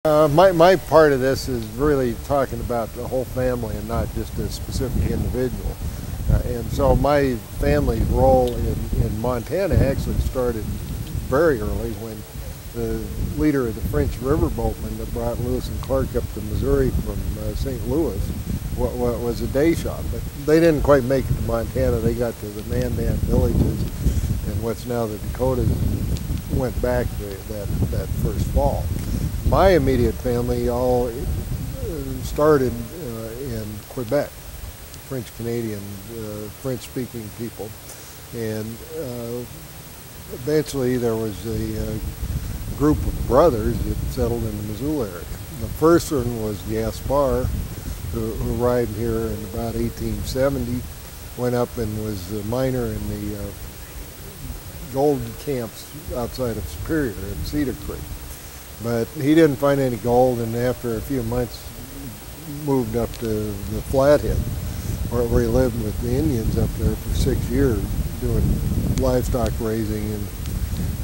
My part of this is really talking about the whole family and not just a specific individual. And so my family's role in Montana actually started very early when the leader of the French riverboatmen that brought Lewis and Clark up to Missouri from St. Louis was a Deschamps. But they didn't quite make it to Montana. They got to the Mandan villages and what's now the Dakotas and went back that first fall. My immediate family all started in Quebec, French-Canadian, French-speaking people. And eventually there was a group of brothers that settled in the Missoula area. The first one was Gaspar, who arrived here in about 1870, went up and was a miner in the gold camps outside of Superior in Cedar Creek. But he didn't find any gold, and after a few months moved up to the Flathead, where he lived with the Indians up there for 6 years, doing livestock raising and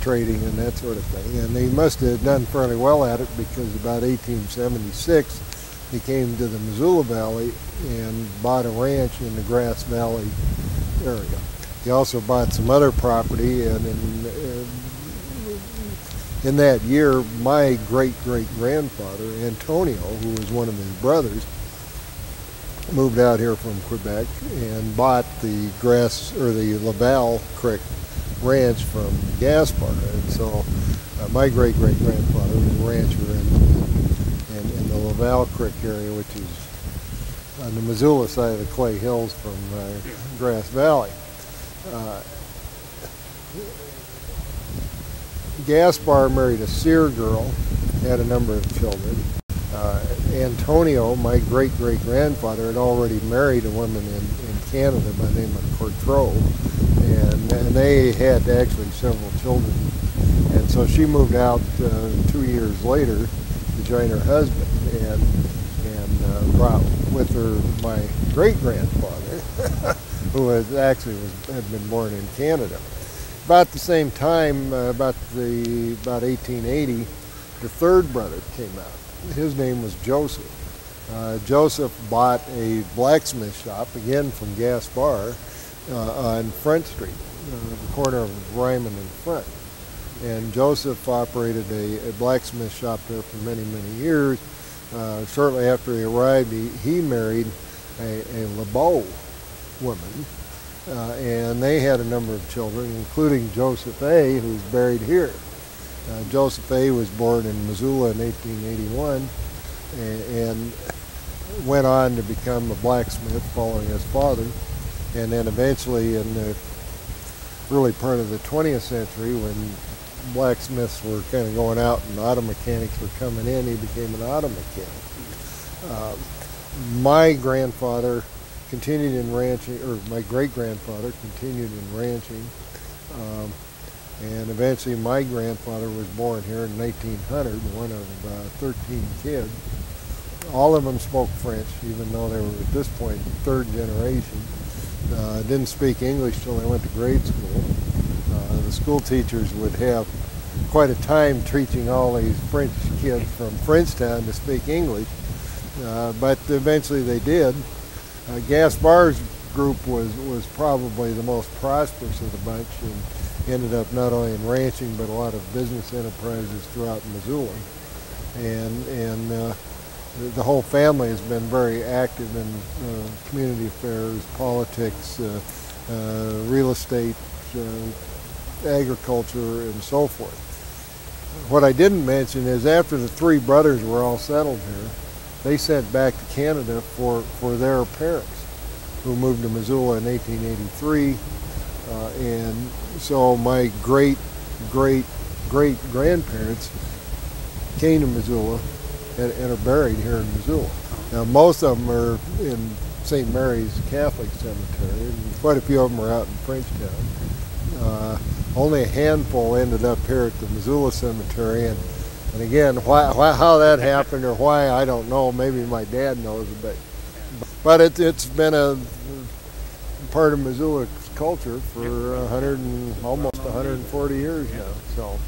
trading and that sort of thing. And he must have done fairly well at it, because about 1876 he came to the Missoula Valley and bought a ranch in the Grass Valley area. He also bought some other property, and in that year, my great-great-grandfather, Antonio, who was one of his brothers, moved out here from Quebec and bought the Laval Creek ranch from Gaspar. And so my great-great-grandfather was a rancher in the Laval Creek area, which is on the Missoula side of the Clay Hills from Grass Valley. Gaspar married a Sear girl, had a number of children. Antonio, my great-great-grandfather, had already married a woman in Canada by the name of Courtreau, and they had actually several children. And so she moved out 2 years later to join her husband, and brought with her my great-grandfather, who had been born in Canada. About the same time, about 1880, the third brother came out. His name was Joseph. Joseph bought a blacksmith shop, again from Gaspar, on Front Street, the corner of Ryman and Front. And Joseph operated a blacksmith shop there for many, many years. Shortly after he arrived, he married a LeBeau woman. And they had a number of children, including Joseph A., who's buried here. Joseph A. was born in Missoula in 1881 and went on to become a blacksmith following his father. And then eventually in the early part of the 20th century, when blacksmiths were kind of going out and auto mechanics were coming in, he became an auto mechanic. My grandfather continued in ranching, or my great-grandfather continued in ranching, and eventually my grandfather was born here in 1900, one of 13 kids. All of them spoke French, even though they were at this point third generation. Didn't speak English till they went to grade school. The school teachers would have quite a time teaching all these French kids from Frenchtown to speak English, but eventually they did. Gaspar's group was probably the most prosperous of the bunch, and ended up not only in ranching but a lot of business enterprises throughout Missoula. And the whole family has been very active in community affairs, politics, real estate, agriculture, and so forth. What I didn't mention is after the three brothers were all settled here, they sent back to Canada for their parents, who moved to Missoula in 1883. And so my great-great-great-grandparents came to Missoula and are buried here in Missoula. Now most of them are in St. Mary's Catholic Cemetery, and quite a few of them are out in Frenchtown. Only a handful ended up here at the Missoula Cemetery, and again, how that happened or why, I don't know. Maybe my dad knows a bit. But it's been a part of Missoula's culture for almost 140 years now. So.